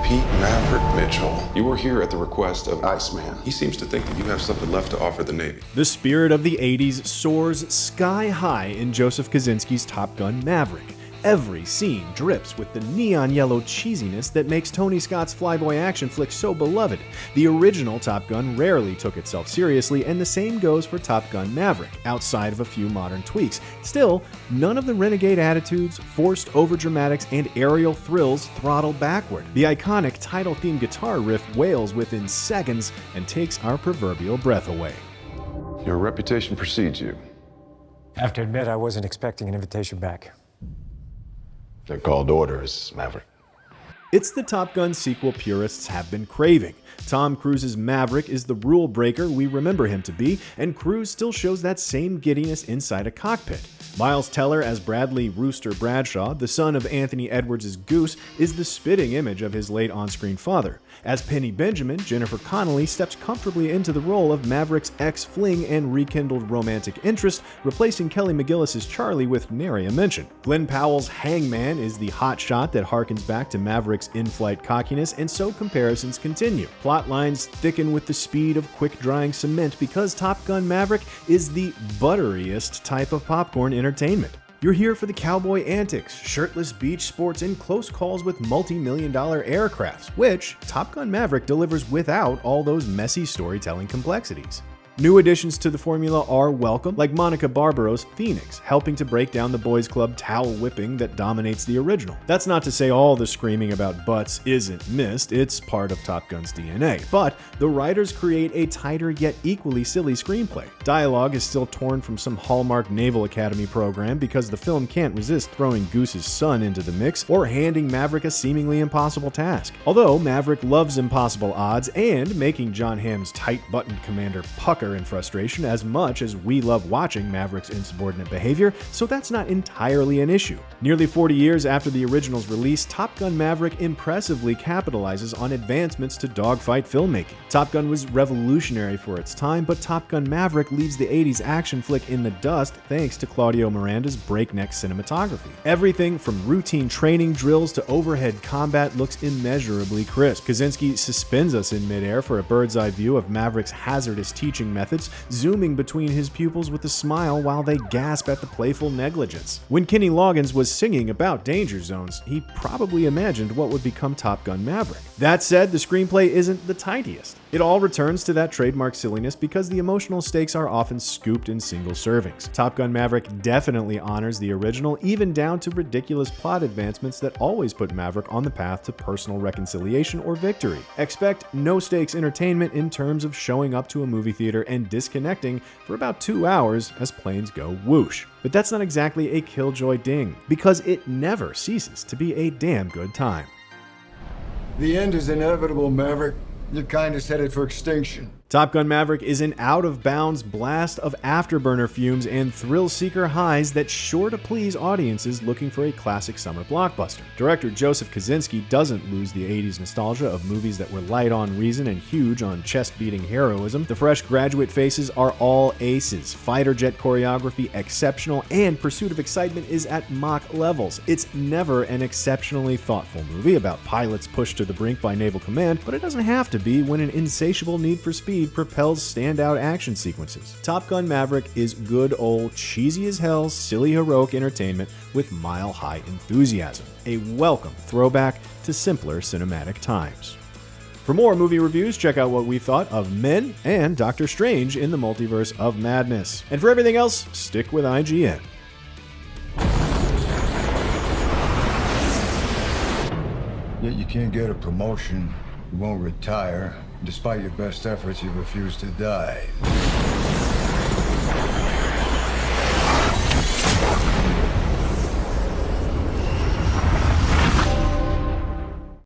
Pete Maverick Mitchell. You were here at the request of Iceman. He seems to think that you have something left to offer the Navy. The spirit of the 80s soars sky high in Joseph Kosinski's Top Gun Maverick. Every scene drips with the neon yellow cheesiness that makes Tony Scott's flyboy action flick so beloved. The original Top Gun rarely took itself seriously, and the same goes for Top Gun Maverick, outside of a few modern tweaks. Still, none of the renegade attitudes, forced overdramatics, and aerial thrills throttle backward. The iconic title theme guitar riff wails within seconds and takes our proverbial breath away. Your reputation precedes you. I have to admit, I wasn't expecting an invitation back. They're called orders, Maverick. It's the Top Gun sequel purists have been craving. Tom Cruise's Maverick is the rule breaker we remember him to be, and Cruise still shows that same giddiness inside a cockpit. Miles Teller as Bradley Rooster Bradshaw, the son of Anthony Edwards' Goose, is the spitting image of his late on-screen father. As Penny Benjamin, Jennifer Connolly steps comfortably into the role of Maverick's ex-fling and rekindled romantic interest, replacing Kelly McGillis' Charlie with nary a mention. Glenn Powell's Hangman is the hotshot that harkens back to Maverick's in-flight cockiness, and so comparisons continue. Plot lines thicken with the speed of quick-drying cement because Top Gun Maverick is the butteriest type of popcorn entertainment. You're here for the cowboy antics, shirtless beach sports, and close calls with multi-million-dollar aircrafts, which Top Gun Maverick delivers without all those messy storytelling complexities. New additions to the formula are welcome, like Monica Barbaro's Phoenix, helping to break down the boys' club towel whipping that dominates the original. That's not to say all the screaming about butts isn't missed, it's part of Top Gun's DNA. But the writers create a tighter yet equally silly screenplay. Dialogue is still torn from some Hallmark Naval Academy program because the film can't resist throwing Goose's son into the mix or handing Maverick a seemingly impossible task. Although Maverick loves impossible odds and making John Hamm's tight-buttoned commander pucker in frustration as much as we love watching Maverick's insubordinate behavior, so that's not entirely an issue. Nearly 40 years after the original's release, Top Gun Maverick impressively capitalizes on advancements to dogfight filmmaking. Top Gun was revolutionary for its time, but Top Gun Maverick leaves the 80s action flick in the dust thanks to Claudio Miranda's Breakneck Cinematography. Everything from routine training drills to overhead combat looks immeasurably crisp. Kosinski suspends us in midair for a bird's-eye view of Maverick's hazardous teaching methods, zooming between his pupils with a smile while they gasp at the playful negligence. When Kenny Loggins was singing about danger zones, he probably imagined what would become Top Gun Maverick. That said, the screenplay isn't the tidiest. It all returns to that trademark silliness because the emotional stakes are often scooped in single servings. Top Gun Maverick definitely honors the original, even down to ridiculous plot advancements that always put Maverick on the path to personal reconciliation or victory. Expect no-stakes entertainment in terms of showing up to a movie theater and disconnecting for about 2 hours as planes go whoosh. But that's not exactly a killjoy ding, because it never ceases to be a damn good time. The end is inevitable, Maverick. Your kind is headed for extinction. Top Gun Maverick is an out-of-bounds blast of afterburner fumes and thrill-seeker highs that's sure to please audiences looking for a classic summer blockbuster. Director Joseph Kosinski doesn't lose the 80s nostalgia of movies that were light on reason and huge on chest-beating heroism. The fresh graduate faces are all aces, fighter jet choreography exceptional, and Pursuit of Excitement is at Mach levels. It's never an exceptionally thoughtful movie about pilots pushed to the brink by Naval Command, but it doesn't have to be when an insatiable need for speed propels standout action sequences. Top Gun Maverick is good old cheesy as hell, silly heroic entertainment with mile-high enthusiasm. A welcome throwback to simpler cinematic times. For more movie reviews, check out what we thought of Men and Doctor Strange in the Multiverse of Madness. And for everything else, stick with IGN. Yet you can't get a promotion, you won't retire. Despite your best efforts, you refuse to die.